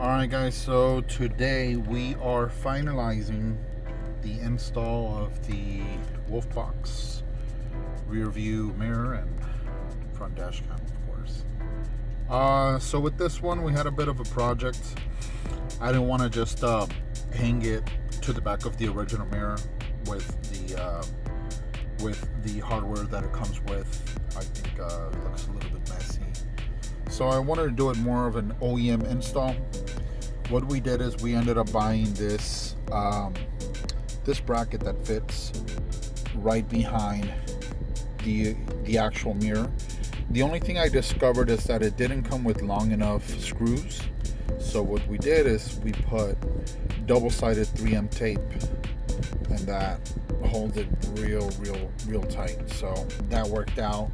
Alright guys, so today we are finalizing the install of the Wolfbox rear view mirror and front dash cam, of course. So with this one we had a bit of a project. I didn't want to just hang it to the back of the original mirror with the hardware that it comes with. I think it looks a little bit messy. So I wanted to do it more of an OEM install. What we did is we ended up buying this this bracket that fits right behind the actual mirror. The only thing I discovered is that it didn't come with long enough screws. So what we did is we put double-sided 3M tape, and that holds it real tight. So that worked out.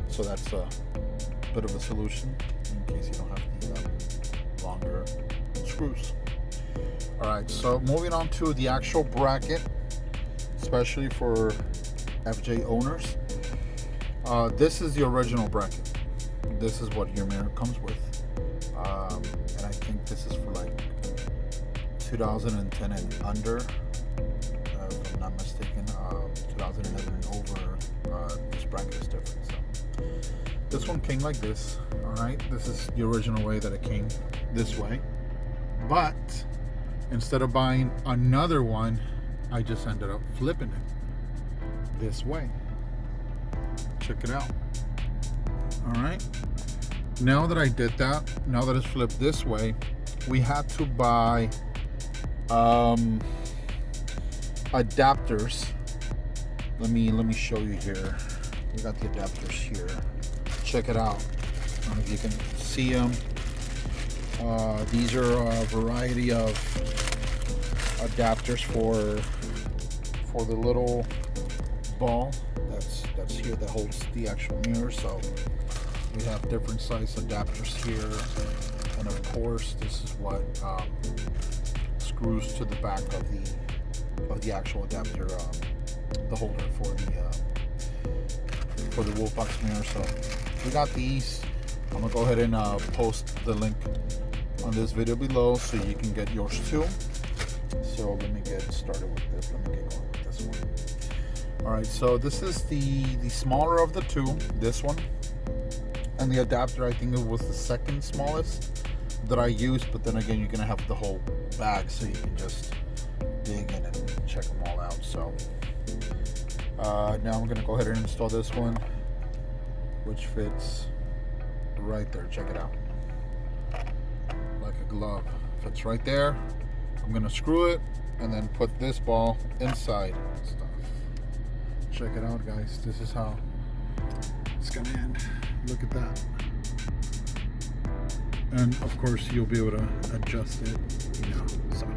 So that's a bit of a solution in case you don't have the longer screws. All right, so moving on to the actual bracket, especially for FJ owners. This is the original bracket. This is what your mirror comes with, and I think this is for like 2010 and under, if I'm not mistaken. 2011 and over, this bracket is different. So this one came like this. All right, this is the original way that it came, this way. But instead of buying another one, I just ended up flipping it this way. Check it out. All right, now that I did that, now that it's flipped this way, we had to buy adapters. Let me show you here. We got the adapters here. Check it out. I don't know if you can see them. These are a variety of adapters for the little ball that's here that holds the actual mirror. So we have different size adapters here, and of course this is what screws to the back of the actual adapter, the holder for the Wolfbox mirror. So we got these. I'm gonna go ahead and post the link on this video below so you can get yours too. So let me get started with this. Let me get going with this one. All right, so this is the smaller of the two, this one, and the adapter, I think it was the second smallest that I used, but then again, you're gonna have the whole bag so you can just dig in and check them all out. So now I'm gonna go ahead and install this one, which fits right there. Check it out, like a glove, fits right there. I'm gonna screw it and then put this ball inside and stuff. Check it out, guys. This is how it's gonna end. Look at that. And of course you'll be able to adjust it, so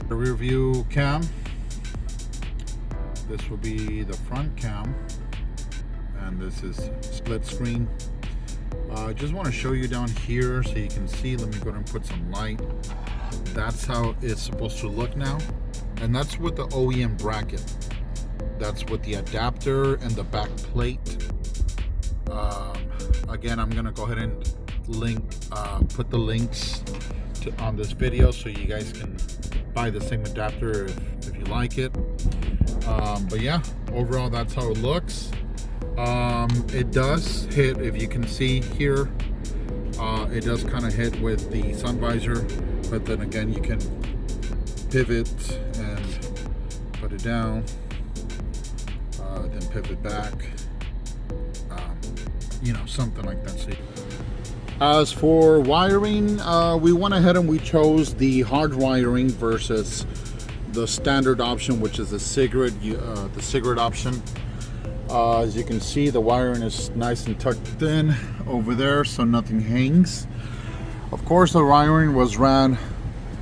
the rear view cam, this will be the front cam, and this is split screen. I just want to show you down here so you can see. Let me go ahead and put some light. That's how it's supposed to look now, and that's with the OEM bracket. That's with the adapter and the back plate. Again, I'm gonna go ahead and put the links on this video so you guys can buy the same adapter if you like it. But yeah, overall that's how it looks. It does hit, if you can see here, it does kind of hit with the sun visor, but then again you can pivot and put it down, then pivot back, something like that. So as for wiring, we went ahead and we chose the hard wiring versus the standard option, which is the cigarette option. As you can see, the wiring is nice and tucked in over there, so nothing hangs. Of course, the wiring was ran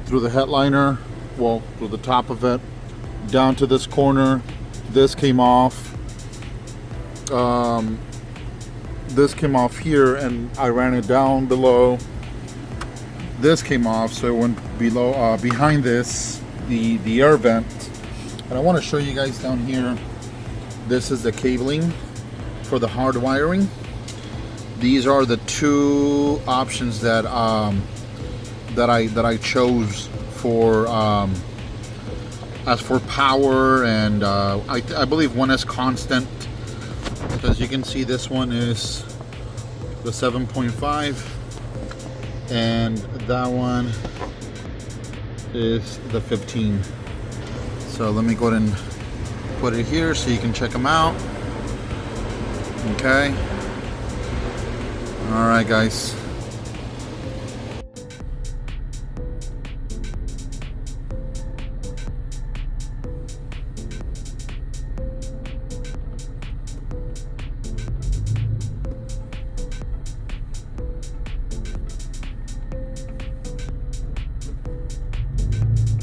through the headliner, well, through the top of it, down to this corner. This came off. This came off here, and I ran it down below. This came off, so it went below, behind this, the air vent. And I want to show you guys down here. This is the cabling for the hard wiring. These are the two options that that I chose for as for power, and I believe one is constant, because you can see this one is the 7.5 and that one is the 15. So let me go ahead and put it here so you can check them out. Okay. All right, guys.